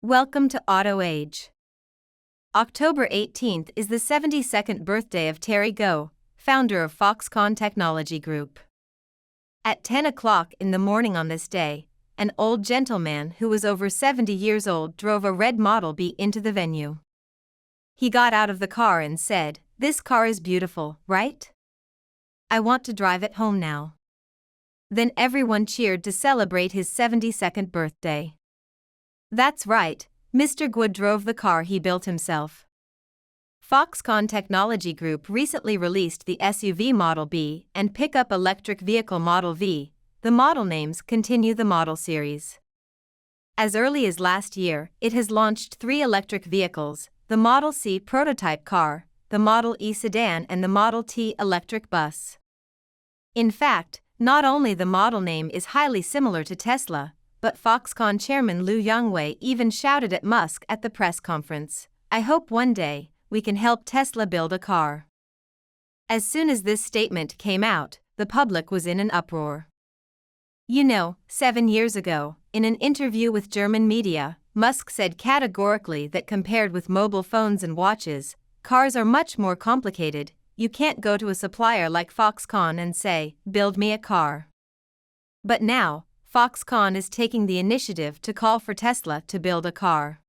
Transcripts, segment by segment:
Welcome to Auto Age. October 18th is the 72nd birthday of Terry Gou, founder of Foxconn Technology Group. At 10 o'clock in the morning on this day, an old gentleman who was over 70 years old drove a red Model B into the venue. He got out of the car and said, "This car is beautiful, right? I want to drive it home now." Then everyone cheered to celebrate his 72nd birthday. That's right, Mr. Gou drove the car he built himself. Foxconn Technology Group recently released the SUV Model B and pickup electric vehicle Model V. The model names continue the model series. As early as last year, it has launched 3 electric vehicles: the Model C prototype car, the Model E sedan, and the Model T electric bus. In fact, not only the model name is highly similar to Tesla, but Foxconn chairman Liu Yangwei even shouted at Musk at the press conference, "I hope one day we can help Tesla build a car." As soon as this statement came out, the public was in an uproar. 7 years ago, in an interview with German media, Musk said categorically that compared with mobile phones and watches, cars are much more complicated. You can't go to a supplier like Foxconn and say, "Build me a car." But now, Foxconn is taking the initiative to call for Tesla to build a car.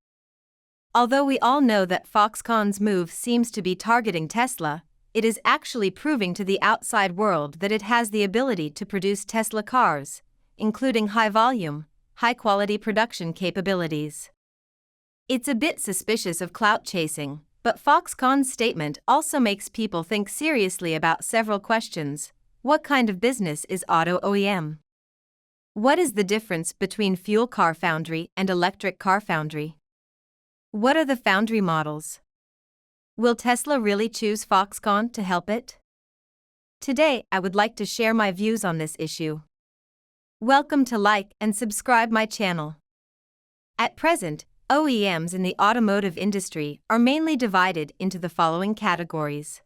Although we all know that Foxconn's move seems to be targeting Tesla, it is actually proving to the outside world that it has the ability to produce Tesla cars, including high-volume, high-quality production capabilities. It's a bit suspicious of clout chasing, but Foxconn's statement also makes people think seriously about several questions. What kind of business is auto OEM? What is the difference between fuel car foundry and electric car foundry? What are the foundry models? Will Tesla really choose Foxconn to help it? Today, I would like to share my views on this issue. Welcome to like and subscribe my channel. At present, OEMs in the automotive industry are mainly divided into the following categories.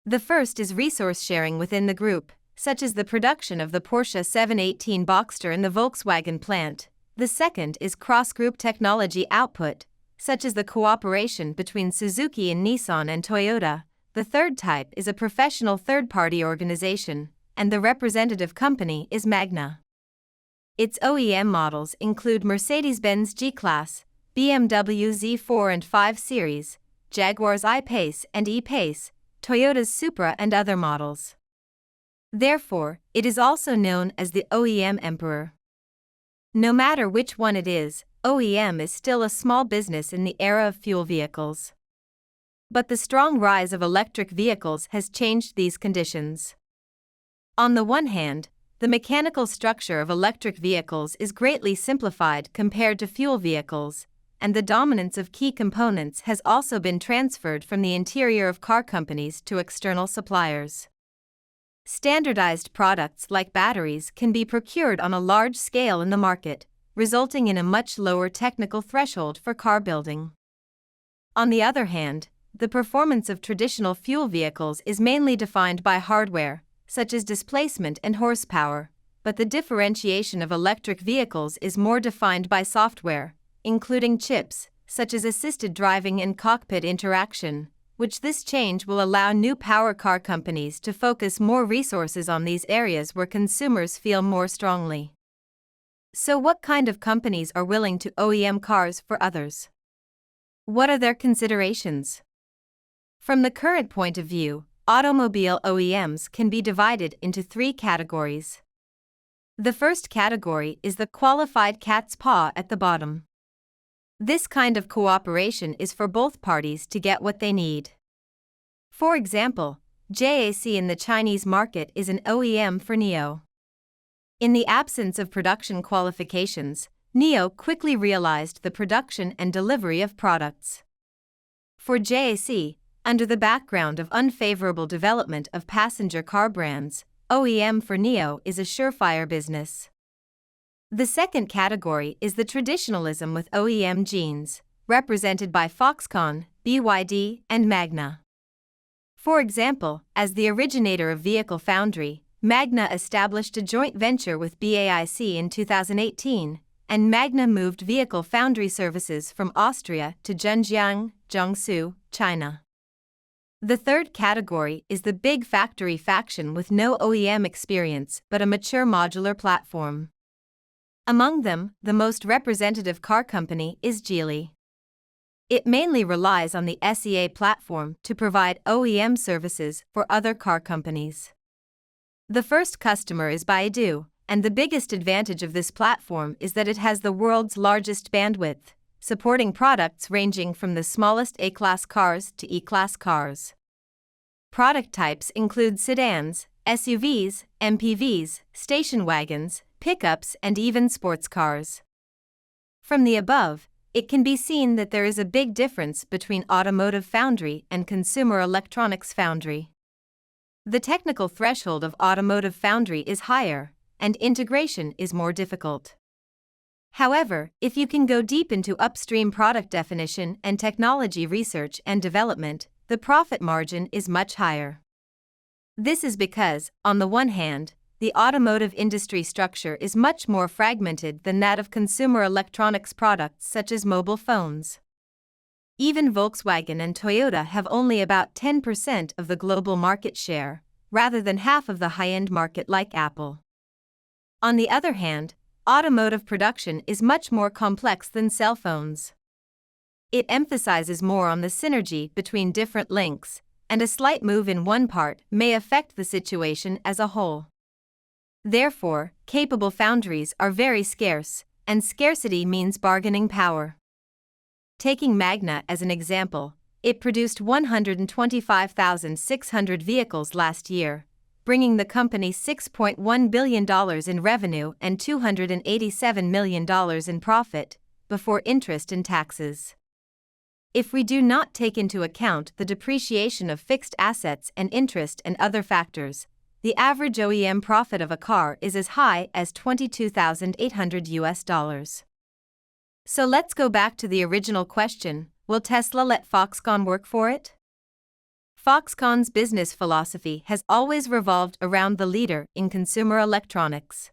The first is resource sharing within the group, such as the production of the Porsche 718 Boxster in the Volkswagen plant. The second is cross-group technology output, such as the cooperation between Suzuki and Nissan and Toyota. The third type is a professional third-party organization, and the representative company is Magna. Its OEM models include Mercedes-Benz G-Class, BMW Z4 and 5 Series, Jaguar's I-Pace and E-Pace, Toyota's Supra and other models. Therefore, it is also known as the OEM emperor. No matter which one it is, OEM is still a small business in the era of fuel vehicles. But the strong rise of electric vehicles has changed these conditions. On the one hand, the mechanical structure of electric vehicles is greatly simplified compared to fuel vehicles, and the dominance of key components has also been transferred from the interior of car companies to external suppliers. Standardized products like batteries can be procured on a large scale in the market, resulting in a much lower technical threshold for car building. On the other hand, the performance of traditional fuel vehicles is mainly defined by hardware, such as displacement and horsepower, but the differentiation of electric vehicles is more defined by software, including chips, such as assisted driving and cockpit interaction, which this change will allow new power car companies to focus more resources on these areas where consumers feel more strongly. So what kind of companies are willing to OEM cars for others? What are their considerations? From the current point of view, automobile OEMs can be divided into 3 categories. The first category is the qualified cat's paw at the bottom. This kind of cooperation is for both parties to get what they need. For example, JAC in the Chinese market is an OEM for NIO. In the absence of production qualifications, NIO quickly realized the production and delivery of products. For JAC, under the background of unfavorable development of passenger car brands, OEM for NIO is a surefire business. The second category is the traditionalism with OEM genes, represented by Foxconn, BYD, and Magna. For example, as the originator of vehicle foundry, Magna established a joint venture with BAIC in 2018, and Magna moved vehicle foundry services from Austria to Zhenjiang, Jiangsu, China. The third category is the big factory faction with no OEM experience but a mature modular platform. Among them, the most representative car company is Geely. It mainly relies on the SEA platform to provide OEM services for other car companies. The first customer is Baidu, and the biggest advantage of this platform is that it has the world's largest bandwidth, supporting products ranging from the smallest A-class cars to E-class cars. Product types include sedans, SUVs, MPVs, station wagons, pickups, and even sports cars. From the above, it can be seen that there is a big difference between automotive foundry and consumer electronics foundry. The technical threshold of automotive foundry is higher, and integration is more difficult. However, if you can go deep into upstream product definition and technology research and development, the profit margin is much higher. This is because, on the one hand, the automotive industry structure is much more fragmented than that of consumer electronics products such as mobile phones. Even Volkswagen and Toyota have only about 10% of the global market share, rather than half of the high-end market like Apple. On the other hand, automotive production is much more complex than cell phones. It emphasizes more on the synergy between different links, and a slight move in one part may affect the situation as a whole. Therefore, capable foundries are very scarce, and scarcity means bargaining power. Taking Magna as an example, it produced 125,600 vehicles last year, bringing the company $6.1 billion in revenue and $287 million in profit, before interest and taxes. If we do not take into account the depreciation of fixed assets and interest and other factors, the average OEM profit of a car is as high as $22,800. So let's go back to the original question, will Tesla let Foxconn work for it? Foxconn's business philosophy has always revolved around the leader in consumer electronics.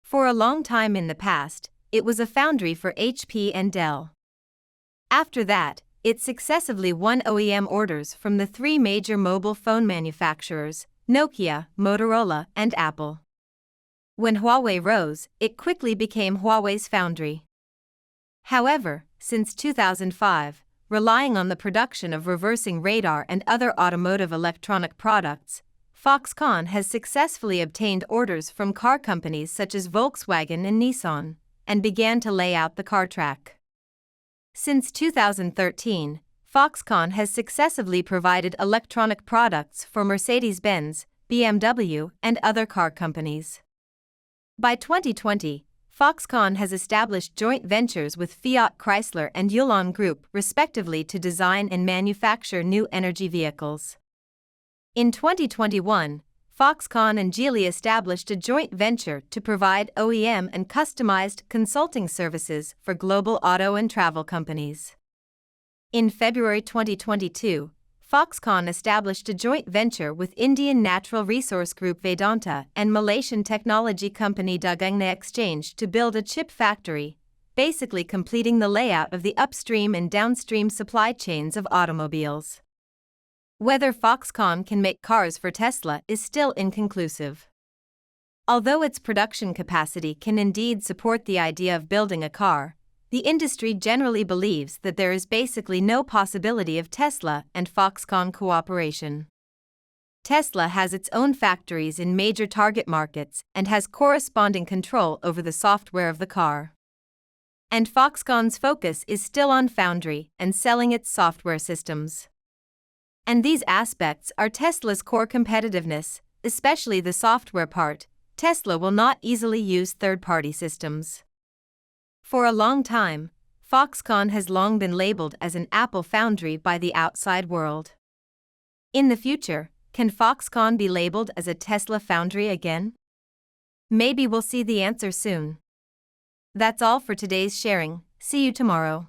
For a long time in the past, it was a foundry for HP and Dell. After that, it successively won OEM orders from the three major mobile phone manufacturers, Nokia, Motorola, and Apple. When Huawei rose, it quickly became Huawei's foundry. However, since 2005, relying on the production of reversing radar and other automotive electronic products, Foxconn has successfully obtained orders from car companies such as Volkswagen and Nissan, and began to lay out the car track. Since 2013, Foxconn has successively provided electronic products for Mercedes-Benz, BMW, and other car companies. By 2020, Foxconn has established joint ventures with Fiat Chrysler and Yulon Group respectively to design and manufacture new energy vehicles. In 2021, Foxconn and Geely established a joint venture to provide OEM and customized consulting services for global auto and travel companies. In February 2022, Foxconn established a joint venture with Indian natural resource group Vedanta and Malaysian technology company Dagang Exchange to build a chip factory, basically completing the layout of the upstream and downstream supply chains of automobiles. Whether Foxconn can make cars for Tesla is still inconclusive. Although its production capacity can indeed support the idea of building a car, the industry generally believes that there is basically no possibility of Tesla and Foxconn cooperation. Tesla has its own factories in major target markets and has corresponding control over the software of the car. And Foxconn's focus is still on foundry and selling its software systems. And these aspects are Tesla's core competitiveness, especially the software part. Tesla will not easily use third-party systems. For a long time, Foxconn has long been labeled as an Apple foundry by the outside world. In the future, can Foxconn be labeled as a Tesla foundry again? Maybe we'll see the answer soon. That's all for today's sharing. See you tomorrow.